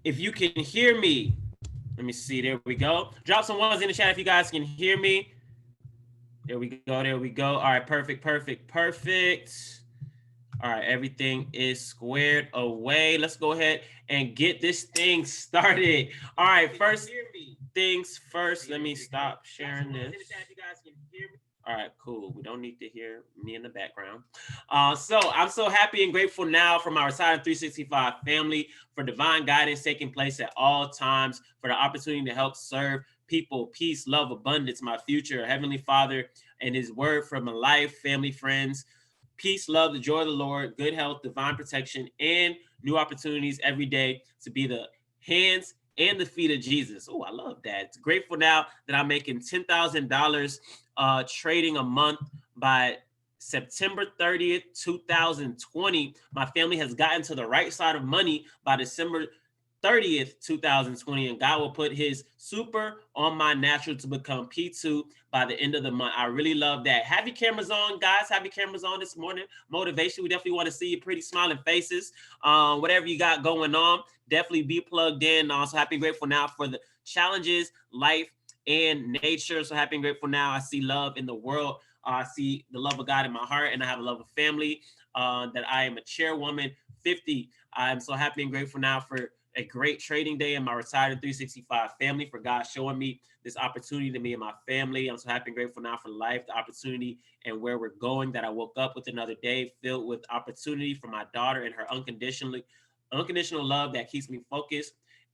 If you can hear me, let me see. There we go. Drop some ones in the chat if you guys can hear me. There we go. There we go. All right. Perfect. Perfect. Perfect. All right. Everything is squared away. Let's go ahead and get this thing started. All right. First things first. Let me stop sharing this. All right, cool. We don't need to hear me in the background. So I'm so happy and grateful now for my Retired 365 family, for divine guidance taking place at all times, for the opportunity to help serve people, peace, love, abundance, my future, Heavenly Father, and His word for my life, family, friends, peace, love, the joy of the Lord, good health, divine protection, and new opportunities every day to be the hands and the feet of Jesus. Oh, I love that. It's grateful now that I'm making $10,000 trading a month by September 30th, 2020. My family has gotten to the right side of money by December 30th, 2020, and God will put His super on my natural to become P2 by the end of the month. I really love that. Have your cameras on, guys. Have your cameras on this morning. Motivation. We definitely want to see your pretty smiling faces. Whatever you got going on, definitely be plugged in. Also, happy and grateful now for the challenges, life, and nature. So happy and grateful now. I see love in the world. I see the love of God in my heart, and I have a love of family. That I am a chairwoman. 50. I'm so happy and grateful now for a great trading day in my Retired 365 family, for God showing me this opportunity to me and my family. I'm so happy and grateful now for life, the opportunity, and where we're going, that I woke up with another day filled with opportunity for my daughter and her unconditional love that keeps me focused,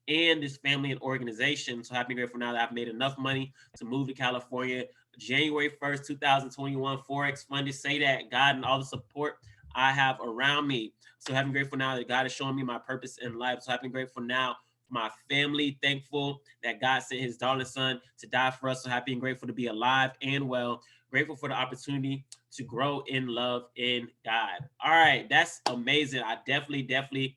and this family and organization. So happy and grateful now that I've made enough money to move to California. January 1st, 2021, Forex funded. Say that God and all the support I have around me. So happy and grateful now that God is showing me my purpose in life. So happy and grateful now for my family. Thankful that God sent His darling son to die for us. So happy and grateful to be alive and well. Grateful for the opportunity to grow in love in God. All right, that's amazing. I definitely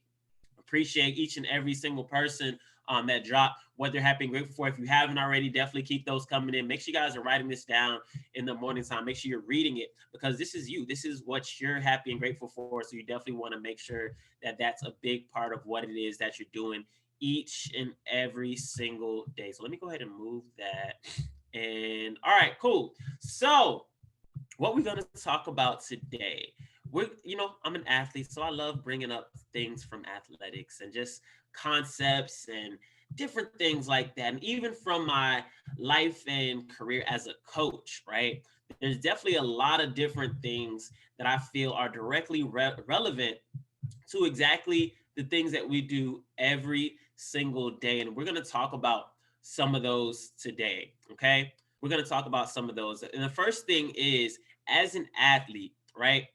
appreciate each and every single person that dropped what they're happy and grateful for. If you haven't already, definitely keep those coming in. Make sure you guys are writing this down in the morning time. Make sure you're reading it, because this is you. This is what you're happy and grateful for. So you definitely want to make sure that that's a big part of what it is that you're doing each and every single day. So let me go ahead and move that. And all right, cool. So what we're going to talk about today, I'm an athlete, so I love bringing up things from athletics and just concepts and different things like that, and even from my life and career as a coach, right? There's definitely a lot of different things that I feel are directly relevant to exactly the things that we do every single day, and we're going to talk about some of those today. Okay, we're going to talk about some of those, and the first thing is, as an athlete, right,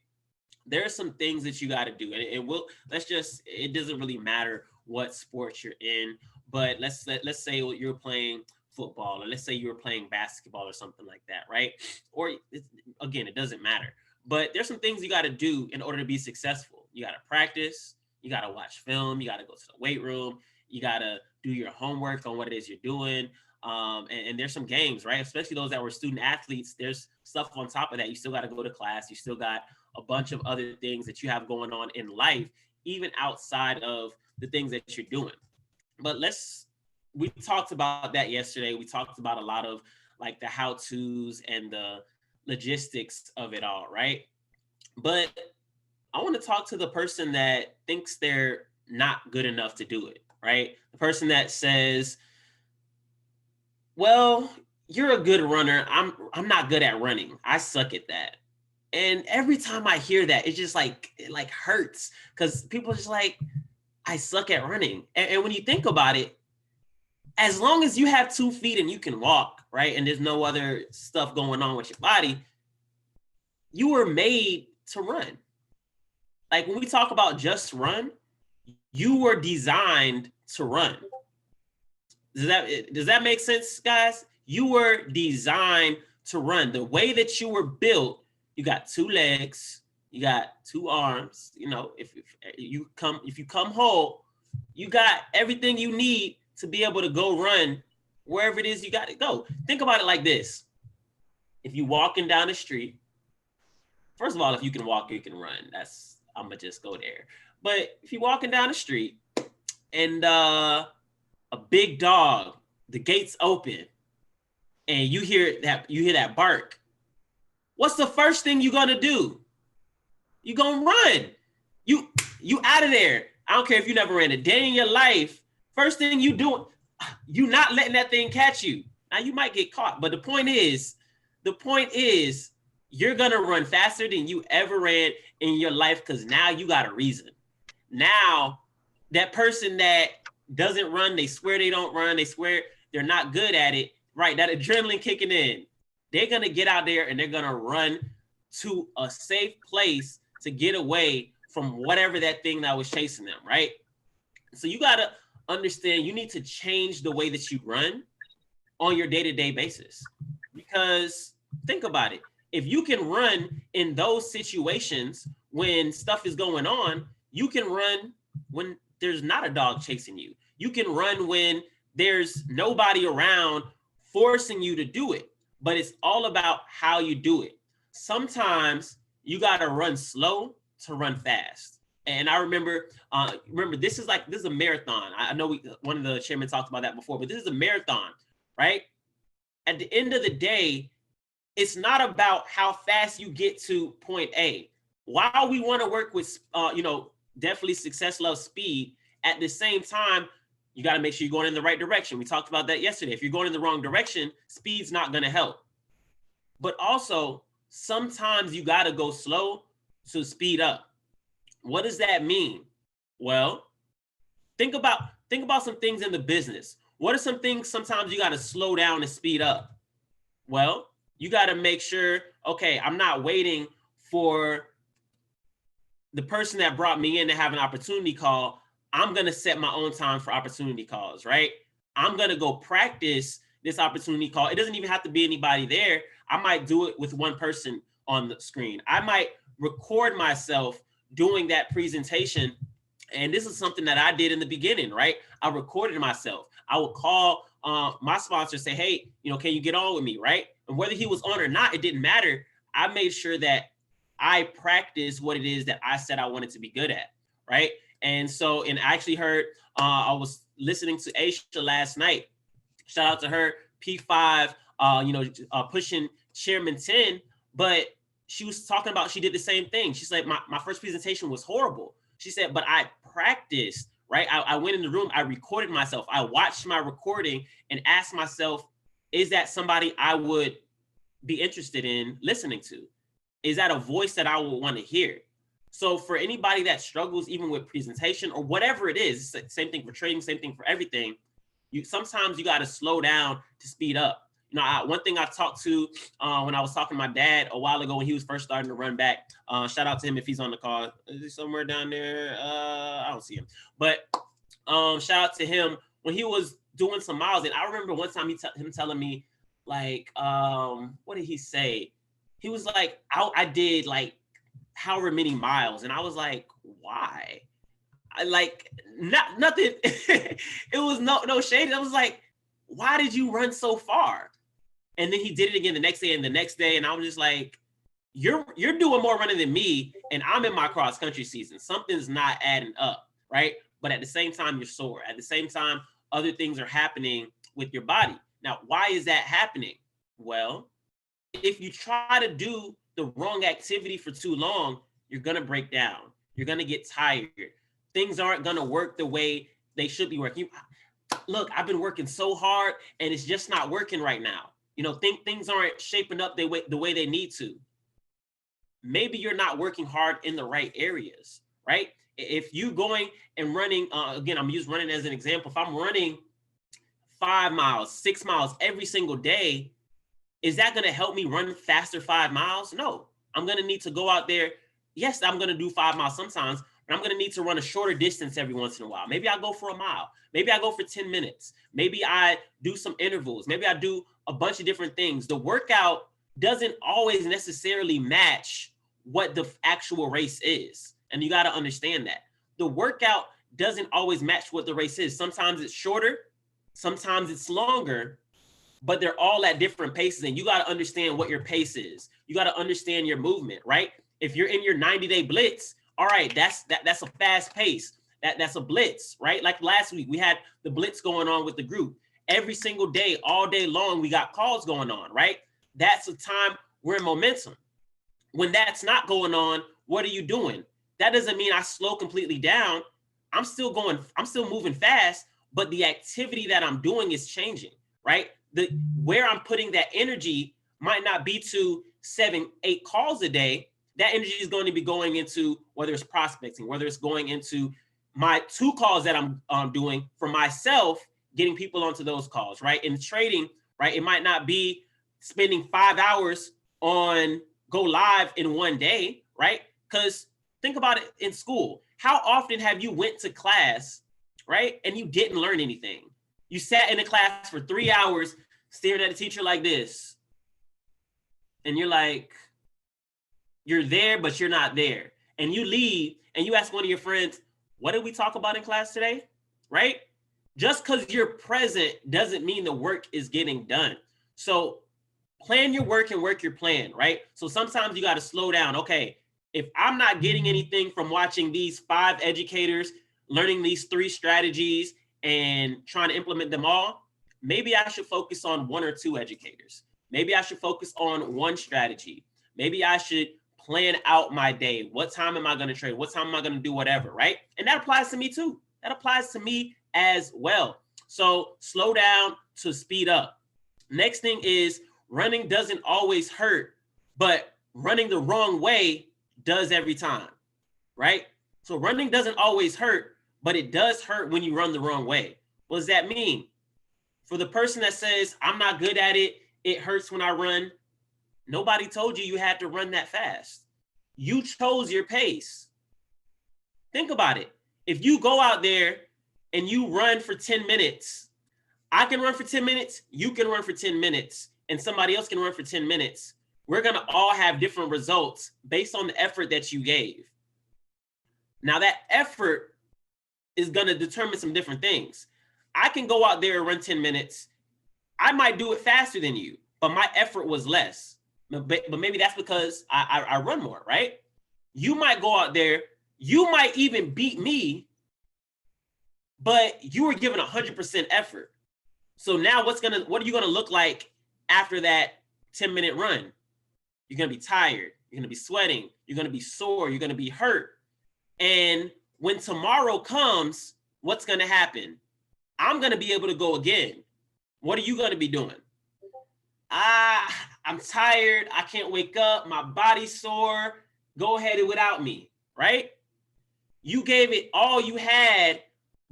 there are some things that you got to do, and it doesn't really matter what sport you're in, but let's say you're playing football, or let's say you're playing basketball or something like that, right? Or again, it doesn't matter, but there's some things you got to do in order to be successful. You got to practice, you got to watch film, you got to go to the weight room, you got to do your homework on what it is you're doing. And there's some games, right? Especially those that were student athletes. There's stuff on top of that. You still got to go to class. You still got a bunch of other things that you have going on in life, even outside of the things that you're doing. But we talked about that yesterday. We talked about a lot of like the how to's and the logistics of it all, right? But I want to talk to the person that thinks they're not good enough to do it, right? The person that says, well, you're a good runner. I'm not good at running. I suck at that. And every time I hear that, it's just like it like hurts, because people are just like, I suck at running. And when you think about it, as long as you have 2 feet and you can walk, right, and there's no other stuff going on with your body, you were made to run. Like when we talk about just run, you were designed to run. Does that make sense, guys? You were designed to run. The way that you were built, you got 2 legs, you got 2 arms. You know, if you come whole, you got everything you need to be able to go run wherever it is you got to go. Think about it like this: if you walking down the street, first of all, if you can walk, you can run. I'm gonna just go there. But if you're walking down the street and a big dog, the gates open, and you hear that bark, what's the first thing you're gonna do? You're gonna run. You out of there. I don't care if you never ran a day in your life. First thing you do, you not letting that thing catch you. Now you might get caught, but the point is, you're gonna run faster than you ever ran in your life because now you got a reason. Now that person that doesn't run, they swear they don't run, they swear they're not good at it, right? That adrenaline kicking in. They're gonna get out there and they're gonna run to a safe place to get away from whatever that thing that was chasing them, right? So you gotta understand you need to change the way that you run on your day-to-day basis. Because think about it. If you can run in those situations when stuff is going on, you can run when there's not a dog chasing you. You can run when there's nobody around forcing you to do it. But it's all about how you do it. Sometimes you gotta run slow to run fast. And I remember this is a marathon. I know one of the chairmen talked about that before, but this is a marathon, right? At the end of the day, it's not about how fast you get to point A. While we want to work with, definitely success loves speed, at the same time, you got to make sure you're going in the right direction. We talked about that yesterday. If you're going in the wrong direction, speed's not going to help. But also, sometimes you got to go slow to speed up. What does that mean? Well, think about some things in the business. What are some things sometimes you got to slow down and speed up? Well, you got to make sure, okay, I'm not waiting for the person that brought me in to have an opportunity call. I'm going to set my own time for opportunity calls, right? I'm going to go practice this opportunity call. It doesn't even have to be anybody there. I might do it with one person on the screen. I might record myself doing that presentation. And this is something that I did in the beginning, right? I recorded myself. I would call my sponsor, say, hey, can you get on with me, right? And whether he was on or not, it didn't matter. I made sure that I practiced what it is that I said I wanted to be good at, right? And so, and I actually heard, I was listening to Aisha last night. Shout out to her, P5, pushing Chairman 10, but she was talking about, she did the same thing. She's like, my first presentation was horrible. She said, but I practiced, right? I went in the room, I recorded myself. I watched my recording and asked myself, is that somebody I would be interested in listening to? Is that a voice that I would want to hear? So for anybody that struggles even with presentation or whatever it is, same thing for trading, same thing for everything, sometimes you got to slow down to speed up. One thing I talked to when I was talking to my dad a while ago when he was first starting to run back, shout out to him if he's on the call. Is he somewhere down there? I don't see him. But shout out to him when he was doing some miles. And I remember one time him telling me, like, what did he say? He was like, I did like however many miles. And I was like, why? Nothing. It was no shade. I was like, why did you run so far? And then he did it again the next day and the next day. And I was just like, you're doing more running than me. And I'm in my cross country season. Something's not adding up, right? But at the same time, you're sore. At the same time, other things are happening with your body. Now, why is that happening? Well, if you try to do the wrong activity for too long, you're going to break down. You're going to get tired. Things aren't going to work the way they should be working. Look, I've been working so hard and it's just not working right now. Things aren't shaping up the way they need to. Maybe you're not working hard in the right areas, right? If you going and running, again, I'm using running as an example. If I'm running 5 miles, 6 miles every single day, is that going to help me run faster 5 miles? No, I'm going to need to go out there. Yes, I'm going to do 5 miles sometimes, but I'm going to need to run a shorter distance every once in a while. Maybe I go for a mile. Maybe I go for 10 minutes. Maybe I do some intervals. Maybe I do a bunch of different things. The workout doesn't always necessarily match what the actual race is. And you got to understand that. The workout doesn't always match what the race is. Sometimes it's shorter, sometimes it's longer, but they're all at different paces. And you got to understand what your pace is. You got to understand your movement, right? If you're in your 90-day blitz, all right, that's a fast pace. That's a blitz, right? Like last week, we had the blitz going on with the group. Every single day, all day long, we got calls going on, right? That's a time we're in momentum. When that's not going on, what are you doing? That doesn't mean I slow completely down. I'm still moving fast, but the activity that I'm doing is changing, right? Where I'm putting that energy might not be to 7, 8 calls a day. That energy is going to be going into whether it's prospecting, whether it's going into my 2 calls that I'm doing for myself, getting people onto those calls, right? In trading, right, it might not be spending 5 hours on go live in one day, right? Because think about it in school. How often have you went to class, right, and you didn't learn anything? You sat in a class for 3 hours staring at a teacher like this, and you're like, you're there, but you're not there. And you leave and you ask one of your friends, what did we talk about in class today, right? Just because you're present doesn't mean the work is getting done. So plan your work and work your plan, right? So sometimes you got to slow down. Okay, if I'm not getting anything from watching these 5 educators, learning these 3 strategies and trying to implement them all, maybe I should focus on 1 or 2 educators. Maybe I should focus on 1 strategy. Maybe I should plan out my day. What time am I going to trade? What time am I going to do whatever, right? And that applies to me too. That applies to me as well. So slow down to speed up. Next thing is running doesn't always hurt, but running the wrong way does every time, right? So running doesn't always hurt, but it does hurt when you run the wrong way. What does that mean? For the person that says, I'm not good at it, it hurts when I run, nobody told you had to run that fast. You chose your pace. Think about it. If you go out there and you run for 10 minutes, I can run for 10 minutes, you can run for 10 minutes, and somebody else can run for 10 minutes. We're going to all have different results based on the effort that you gave. Now, that effort is going to determine some different things. I can go out there and run 10 minutes. I might do it faster than you, but my effort was less. But maybe that's because I run more, right? You might go out there, you might even beat me, but you were given 100% effort. So now what are you gonna look like after that 10-minute run? You're gonna be tired, you're gonna be sweating, you're gonna be sore, you're gonna be hurt. And when tomorrow comes, what's gonna happen? I'm gonna be able to go again. What are you gonna be doing? I'm tired, I can't wake up, my body's sore, go ahead and without me, right? You gave it all you had,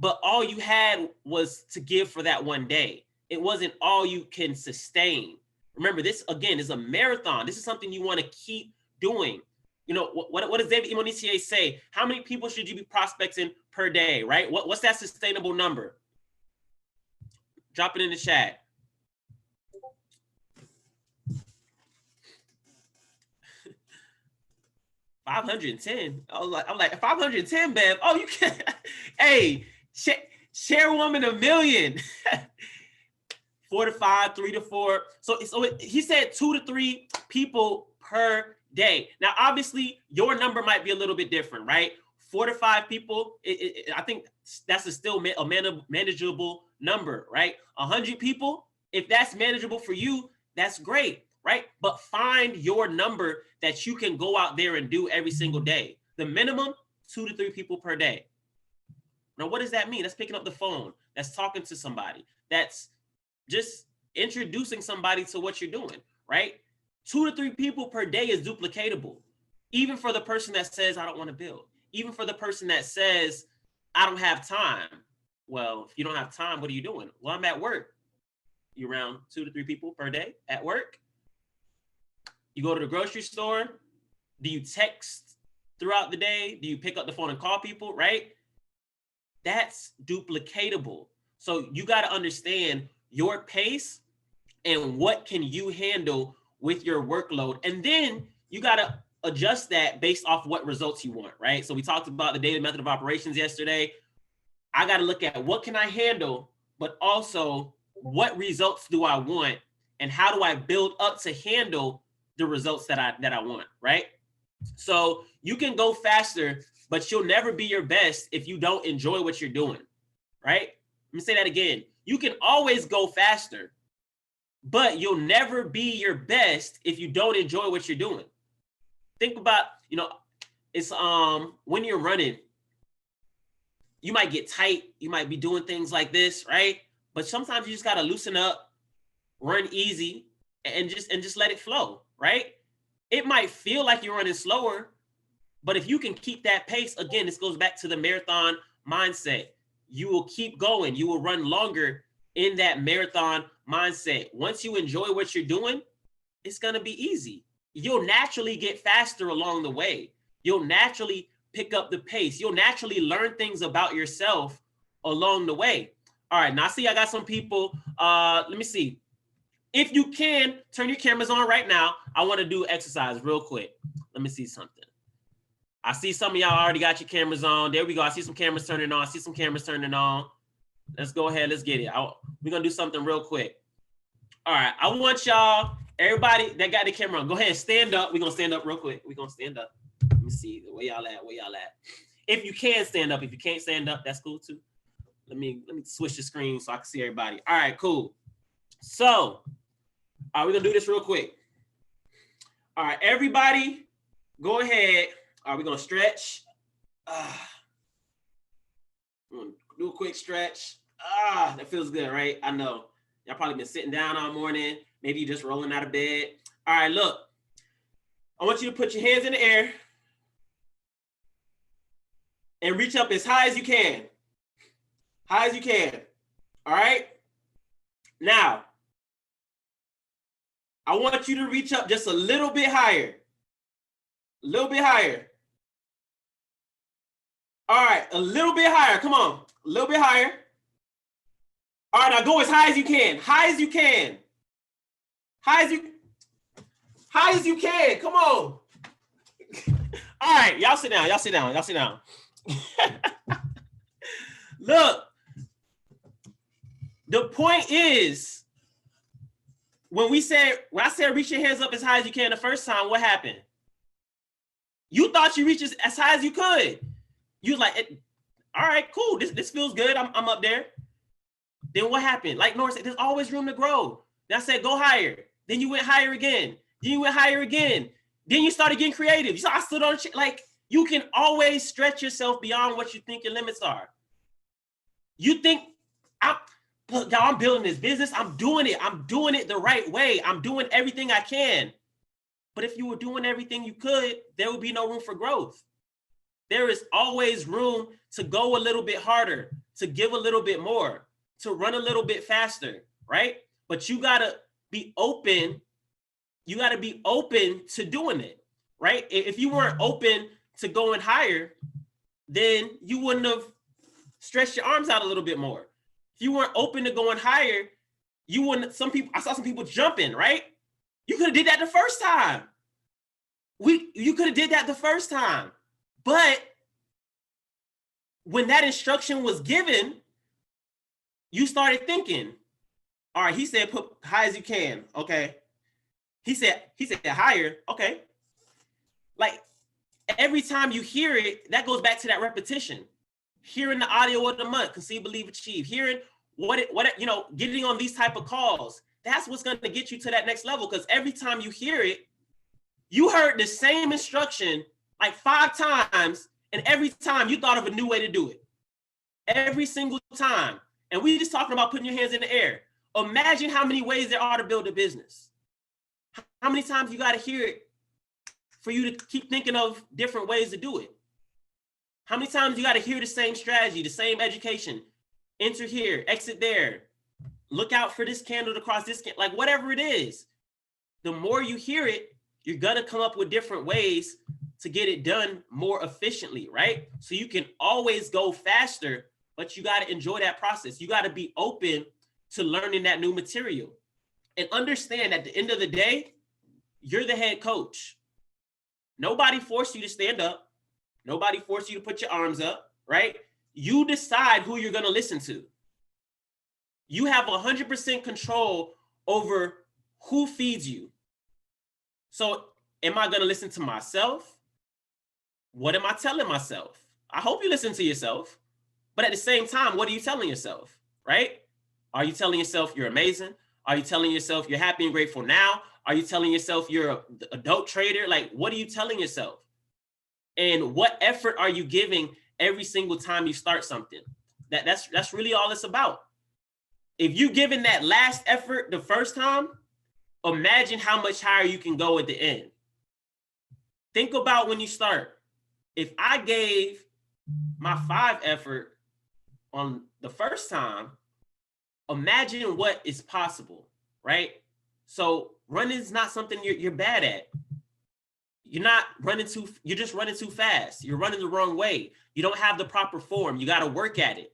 but all you had was to give for that one day. It wasn't all you can sustain. Remember, this, again, is a marathon. This is something you want to keep doing. You know, what does David Imonitie say? How many people should you be prospecting per day, right? What's that sustainable number? Drop it in the chat. $510. I'm like 510, Bev. Oh, you can. Hey, chairwoman $1 million. 4 to 5, 3 to 4. So he said 2 to 3 people per day. Now, obviously, your number might be a little bit different, right? 4 to 5 people. I think that's still a manageable number, right? 100 people. If that's manageable for you, that's great, right? But find your number that you can go out there and do every single day. The minimum, 2 to 3 people per day. Now, what does that mean? That's picking up the phone. That's talking to somebody. That's just introducing somebody to what you're doing, right? 2 to 3 people per day is duplicatable. Even for the person that says, I don't want to build. Even for the person that says, I don't have time. Well, if you don't have time, what are you doing? Well, I'm at work. You around 2 to 3 people per day at work. You go to the grocery store. Do you text throughout the day? Do you pick up the phone and call people, right? That's duplicatable. So you got to understand your pace and what can you handle with your workload. And then you got to adjust that based off what results you want, right? So we talked about the daily method of operations yesterday. I got to look at what can I handle, but also what results do I want and how do I build up to handle the results that I want, right? So you can go faster, but you'll never be your best if you don't enjoy what you're doing, right? Let me say that again. You can always go faster, but you'll never be your best if you don't enjoy what you're doing. Think about, it's when you're running, you might get tight, you might be doing things like this, right? But sometimes you just gotta loosen up, run easy, and just let it flow, right? It might feel like you're running slower, but if you can keep that pace, again, this goes back to the marathon mindset. You will keep going, you will run longer in that marathon mindset. Once you enjoy what you're doing, it's gonna be easy. You'll naturally get faster along the way. You'll naturally pick up the pace. You'll naturally learn things about yourself along the way. All right, now see, I got some people. Let me see. If you can, turn your cameras on right now. I want to do exercise real quick. Let me see something. I see some of y'all already got your cameras on. There we go. I see some cameras turning on. I see some cameras turning on. Let's go ahead. Let's get it. We're going to do something real quick. All right. I want y'all, everybody that got the camera on, go ahead and stand up. We're going to stand up real quick. We're going to stand up. Let me see. Where y'all at? Where y'all at? If you can stand up. If you can't stand up, that's cool too. Let me switch the screen so I can see everybody. All right, cool. So, we're going to do this real quick. All right, everybody, go ahead. All right, we're going to stretch. We're going to do a quick stretch. That feels good, right? I know. Y'all probably been sitting down all morning. Maybe you're just rolling out of bed. All right, look. I want you to put your hands in the air and reach up as high as you can. High as you can. All right? Now, I want you to reach up just a little bit higher. A little bit higher. All right, a little bit higher. Come on, a little bit higher. All right, now go as high as you can. High as you can. High as you can. Come on. All right, y'all sit down. Y'all sit down. Y'all sit down. Look, the point is, when I said reach your hands up as high as you can the first time, what happened? You thought you reached as high as you could. You was like, all right, cool. This feels good. I'm up there. Then what happened? Like Nora said, there's always room to grow. Then I said, go higher. Then you went higher again. Then you went higher again. Then you started getting creative. So I stood on like, you can always stretch yourself beyond what you think your limits are. You think, look, y'all, I'm building this business. I'm doing it. I'm doing it the right way. I'm doing everything I can. But if you were doing everything you could, there would be no room for growth. There is always room to go a little bit harder, to give a little bit more, to run a little bit faster, right? But you gotta be open. You gotta be open to doing it, right? If you weren't open to going higher, then you wouldn't have stretched your arms out a little bit more. If you weren't open to going higher, you wouldn't. I saw some people jumping, right? You could have did that the first time. You could have did that the first time. But when that instruction was given, you started thinking, all right, he said put high as you can. Okay. He said higher. Okay. Like every time you hear it, that goes back to that repetition. Hearing the audio of the month, conceive, believe, achieve. Hearing getting on these type of calls. That's what's going to get you to that next level. Because every time you hear it, you heard the same instruction like 5 times, and every time you thought of a new way to do it. Every single time. And we just talking about putting your hands in the air. Imagine how many ways there are to build a business. How many times you got to hear it for you to keep thinking of different ways to do it? How many times you got to hear the same strategy, the same education? Enter here, exit there. Look out for this candle to cross this candle, like whatever it is. The more you hear it, you're going to come up with different ways to get it done more efficiently, right? So you can always go faster, but you got to enjoy that process. You got to be open to learning that new material and understand at the end of the day, you're the head coach. Nobody forced you to stand up. Nobody forced you to put your arms up, right? You decide who you're going to listen to. You have 100% control over who feeds you. So am I going to listen to myself? What am I telling myself? I hope you listen to yourself. But at the same time, what are you telling yourself, right? Are you telling yourself you're amazing? Are you telling yourself you're happy and grateful now? Are you telling yourself you're an adult trader? Like, what are you telling yourself? And what effort are you giving every single time you start something? That's really all it's about. If you given that last effort the first time, imagine how much higher you can go at the end. Think about when you start. If I gave my 5 effort on the first time, imagine what is possible, right? So running is not something you're bad at. You're just running too fast. You're running the wrong way. You don't have the proper form. You got to work at it.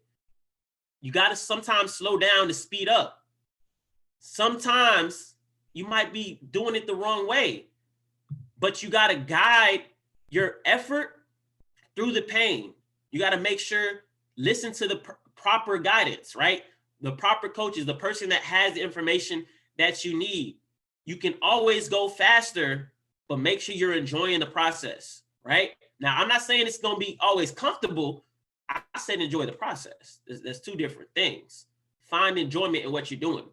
You got to sometimes slow down to speed up. Sometimes you might be doing it the wrong way, but you got to guide your effort through the pain. You got to make sure, listen to the proper guidance, right? The proper coaches, the person that has the information that you need. You can always go faster, but make sure you're enjoying the process, right? Now, I'm not saying it's going to be always comfortable. I said enjoy the process. There's 2 different things. Find enjoyment in what you're doing.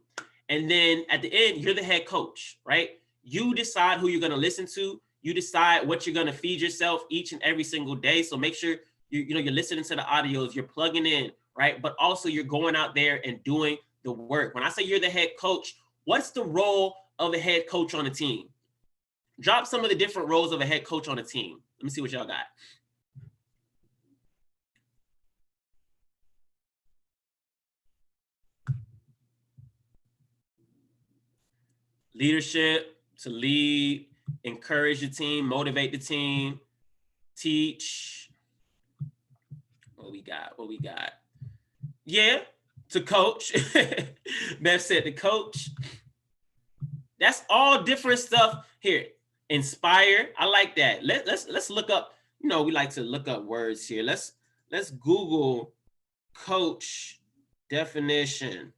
And then at the end, you're the head coach, right? You decide who you're going to listen to. You decide what you're going to feed yourself each and every single day. So make sure you're listening to the audios, you're plugging in, right? But also you're going out there and doing the work. When I say you're the head coach, what's the role of a head coach on a team? Drop some of the different roles of a head coach on a team. Let me see what y'all got. Leadership, to lead, encourage the team, motivate the team, teach. What we got? Yeah, to coach. Beth said to coach. That's all different stuff here. Inspire. I like that. Let's look up. We like to look up words here. Let's Google coach definition.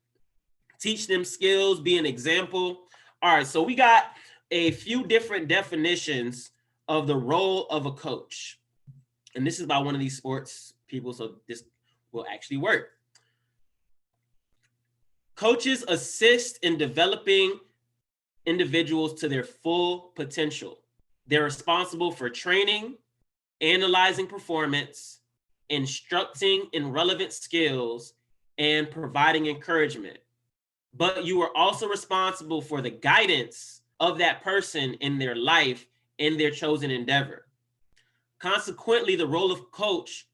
Teach them skills, be an example. All right, so we got a few different definitions of the role of a coach. And this is by one of these sports people, so this will actually work. Coaches assist in developing individuals to their full potential. They're responsible for training, analyzing performance, instructing in relevant skills, and providing encouragement. But you are also responsible for the guidance of that person in their life, in their chosen endeavor. Consequently, the role of coach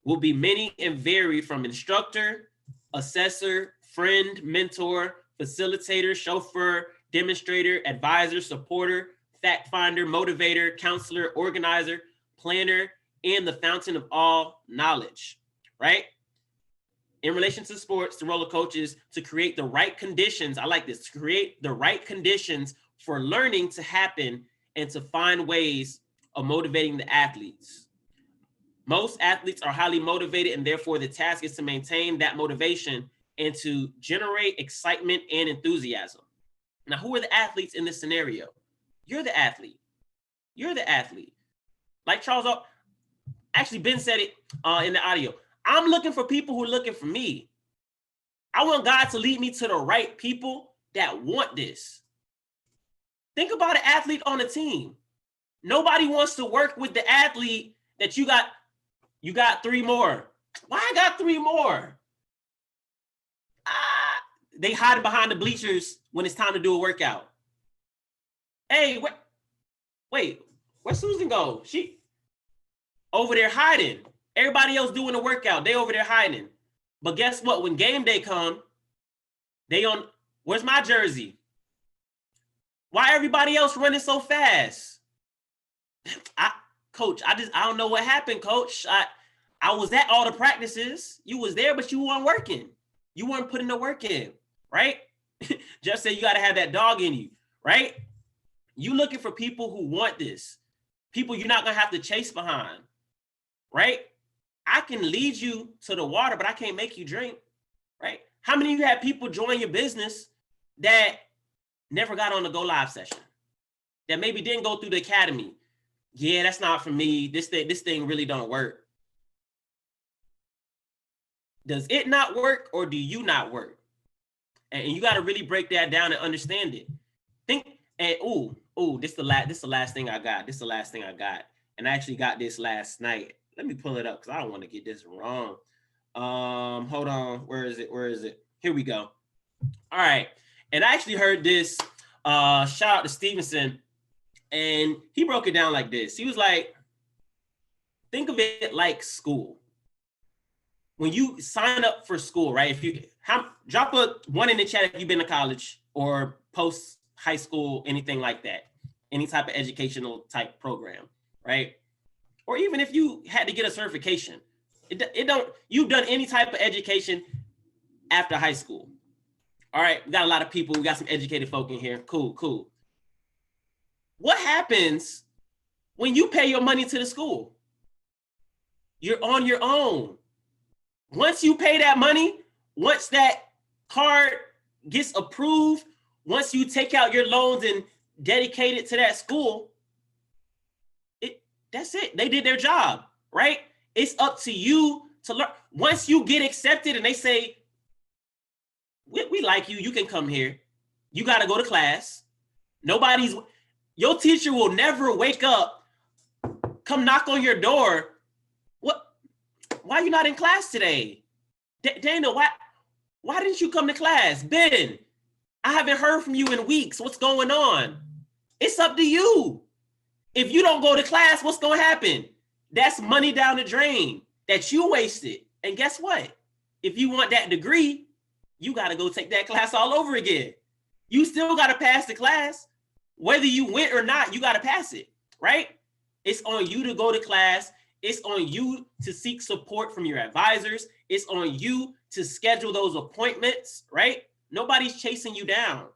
will be many and vary, from instructor, assessor, friend, mentor, facilitator, chauffeur, demonstrator, advisor, supporter, fact finder, motivator, counselor, organizer, planner, and the fountain of all knowledge, right? In relation to sports, the role of coach is to create the right conditions. I like this, to create the right conditions for learning to happen and to find ways of motivating the athletes. Most athletes are highly motivated, and therefore the task is to maintain that motivation and to generate excitement and enthusiasm. Now, who are the athletes in this scenario? You're the athlete. You're the athlete. Like Charles, actually Ben said it in the audio. I'm looking for people who are looking for me. I want God to lead me to the right people that want this. Think about an athlete on a team. Nobody wants to work with the athlete that you got 3 more. Why I got 3 more? They hide behind the bleachers when it's time to do a workout. Hey, wait, where's Susan go? She over there hiding. Everybody else doing the workout. They over there hiding. But guess what? When game day come, where's my jersey? Why everybody else running so fast? Coach, I don't know what happened, coach. I was at all the practices. You was there, but you weren't working. You weren't putting the work in, right? Jeff said you got to have that dog in you, right? You looking for people who want this, people you're not going to have to chase behind, right? I can lead you to the water, but I can't make you drink, right? How many of you had people join your business that never got on the Go Live session, that maybe didn't go through the academy? Yeah, that's not for me. This thing really don't work. Does it not work or do you not work? And you got to really break that down and understand it. Think, and this the last thing I got. This is the last thing I got. And I actually got this last night. Let me pull it up because I don't want to get this wrong. Hold on. Where is it? Here we go. All right. And I actually heard this. Shout out to Stevenson. And he broke it down like this. He was like, think of it like school. When you sign up for school, right? Drop a 1 in the chat if you've been to college or post high school, anything like that, any type of educational type program, right? Or even if you had to get a certification, you've done any type of education after high school. All right, we got a lot of people, we got some educated folk in here. Cool. What happens when you pay your money to the school? You're on your own. Once you pay that money, once that card gets approved, once you take out your loans and dedicate it to that school, that's it. They did their job, right? It's up to you to learn. Once you get accepted and they say, we like you, you can come here. You got to go to class. Your teacher will never wake up, come knock on your door. Why are you not in class today? Dana, why didn't you come to class? Ben, I haven't heard from you in weeks. What's going on? It's up to you. If you don't go to class, what's going to happen? That's money down the drain that you wasted. And guess what? If you want that degree, you got to go take that class all over again. You still got to pass the class. Whether you went or not, you got to pass it, right? It's on you to go to class. It's on you to seek support from your advisors. It's on you to schedule those appointments, right? Nobody's chasing you down.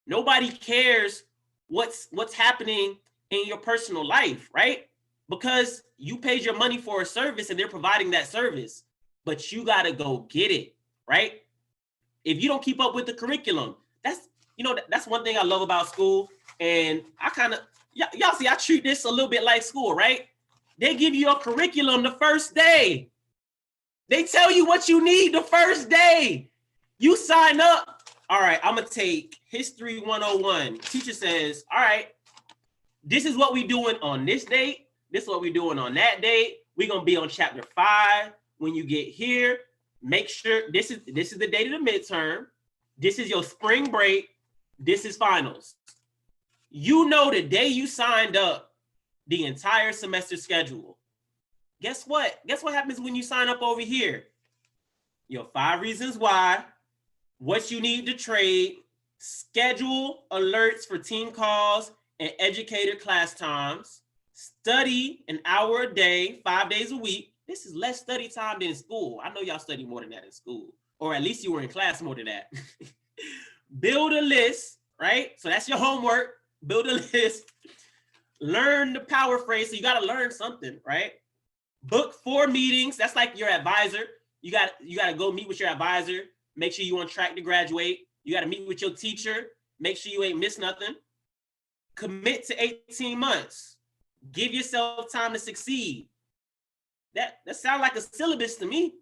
Nobody cares what's happening in your personal life, right? Because you paid your money for a service and they're providing that service, but you got to go get it, right? If you don't keep up with the curriculum, that's one thing I love about school. And I kind of, y'all see, I treat this a little bit like school, right? They give you a curriculum the first day. They tell you what you need the first day. You sign up. All right, I'm going to take History 101. Teacher says, all right, this is what we're doing on this date. This is what we're doing on that date. We're going to be on chapter 5. When you get here, make sure this is the date of the midterm. This is your spring break. This is finals. You know the day you signed up, the entire semester schedule. Guess what? Guess what happens when you sign up over here? Your 5 reasons why, what you need to trade, schedule alerts for team calls and educator class times, study an hour a day, 5 days a week. This is less study time than school. I know y'all study more than that in school, or at least you were in class more than that. Build a list, right? So that's your homework. Build a list. Learn the power phrase. So you got to learn something, right? Book 4 meetings. That's like your advisor. You got to go meet with your advisor. Make sure you're on track to graduate. You got to meet with your teacher. Make sure you ain't missed nothing. Commit to 18 months. Give yourself time to succeed. That sounds like a syllabus to me.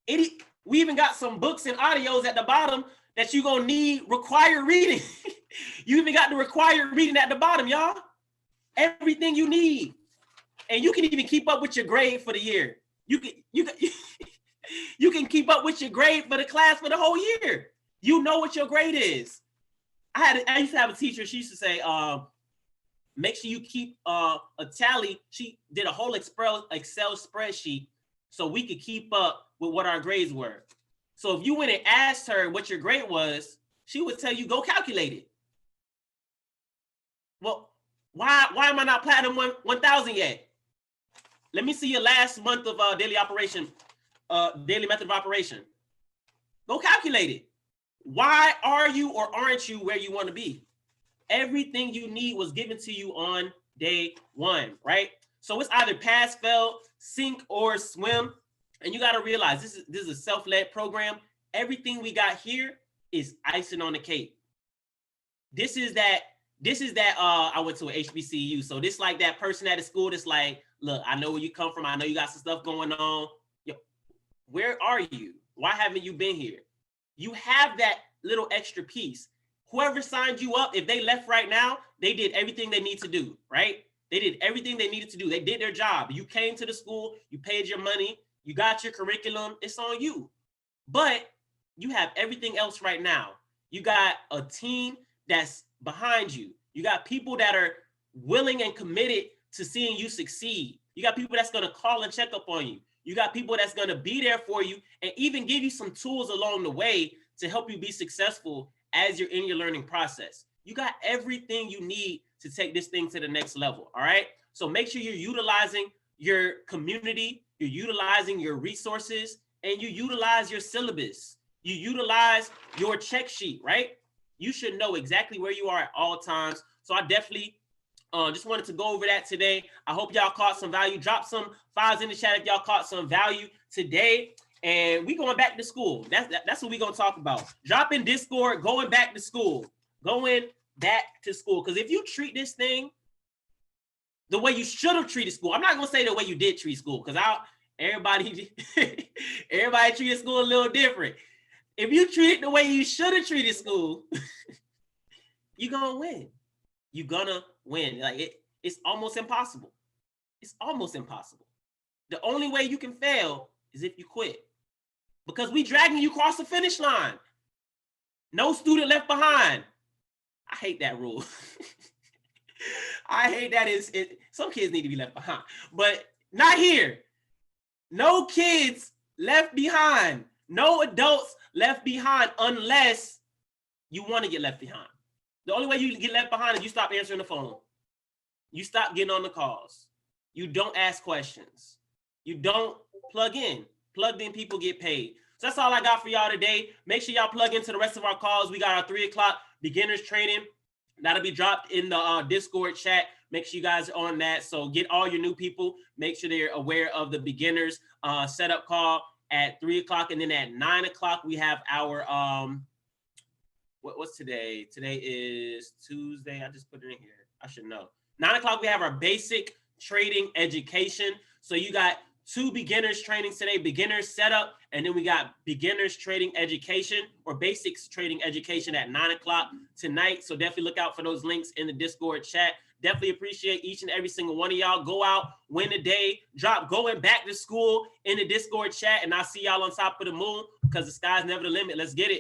We even got some books and audios at the bottom that you're going to need required reading. You even got the required reading at the bottom, y'all. Everything you need. And you can even keep up with your grade for the year. You can keep up with your grade for the class for the whole year. You know what your grade is. I used to have a teacher, she used to say, make sure you keep a tally. She did a whole Excel spreadsheet so we could keep up with what our grades were. So if you went and asked her what your grade was, she would tell you, go calculate it. Well, why am I not platinum 1,000 yet? Let me see your last month of daily method of operation. Go calculate it. Why are you or aren't you where you want to be? Everything you need was given to you on day 1, right? So it's either pass, fail, sink, or swim. And you got to realize this is a self-led program. Everything we got here is icing on the cake. This is that I went to an HBCU. So this like that person at the school that's like, look, I know where you come from. I know you got some stuff going on. Yo, Where are you? Why haven't you been here? You have that little extra piece. Whoever signed you up, if they left right now, they did everything they need to do, right? They did everything they needed to do. They did their job. You came to the school, you paid your money, you got your curriculum, it's on you. But you have everything else right now. You got a team that's behind you. You got people that are willing and committed to seeing you succeed. You got people that's going to call and check up on you. You got people that's going to be there for you and even give you some tools along the way to help you be successful as you're in your learning process. You got everything you need to take this thing to the next level. All right. So make sure you're utilizing your community, you're utilizing your resources, and you utilize your syllabus. You utilize your check sheet, right? You should know exactly where you are at all times. So I definitely just wanted to go over that today. I hope y'all caught some value. Drop some files in the chat if y'all caught some value today. And we going back to school. That's what we're going to talk about. Drop in Discord, going back to school. Going back to school. Because if you treat this thing the way you should have treated school, I'm not going to say the way you did treat school, because everybody treated school a little different. If you treat it the way you should have treated school, you're going to win. You're going to win. Like it's almost impossible. It's almost impossible. The only way you can fail is if you quit. Because we dragging you across the finish line. No student left behind. I hate that rule. I hate that. Some kids need to be left behind, but not here. No kids left behind. No adults left behind unless you want to get left behind. The only way you get left behind is you stop answering the phone. You stop getting on the calls. You don't ask questions. You don't plug in. Plugged in people get paid. So that's all I got for y'all today. Make sure y'all plug into the rest of our calls. We got our 3 o'clock beginners training. That'll be dropped in the Discord chat. Make sure you guys are on that. So get all your new people. Make sure they're aware of the beginners setup call at 3 o'clock. And then at 9 o'clock, we have our, what's today? Today is Tuesday. I just put it in here. I should know. 9 o'clock, we have our basic trading education. So you got 2 beginners trainings today, beginners setup, and then we got beginners trading education or basics trading education at 9 o'clock tonight. So definitely look out for those links in the Discord chat. Definitely appreciate each and every single one of y'all. Go out, win a day, drop going back to school in the Discord chat, and I'll see y'all on top of the moon because the sky's never the limit. Let's get it.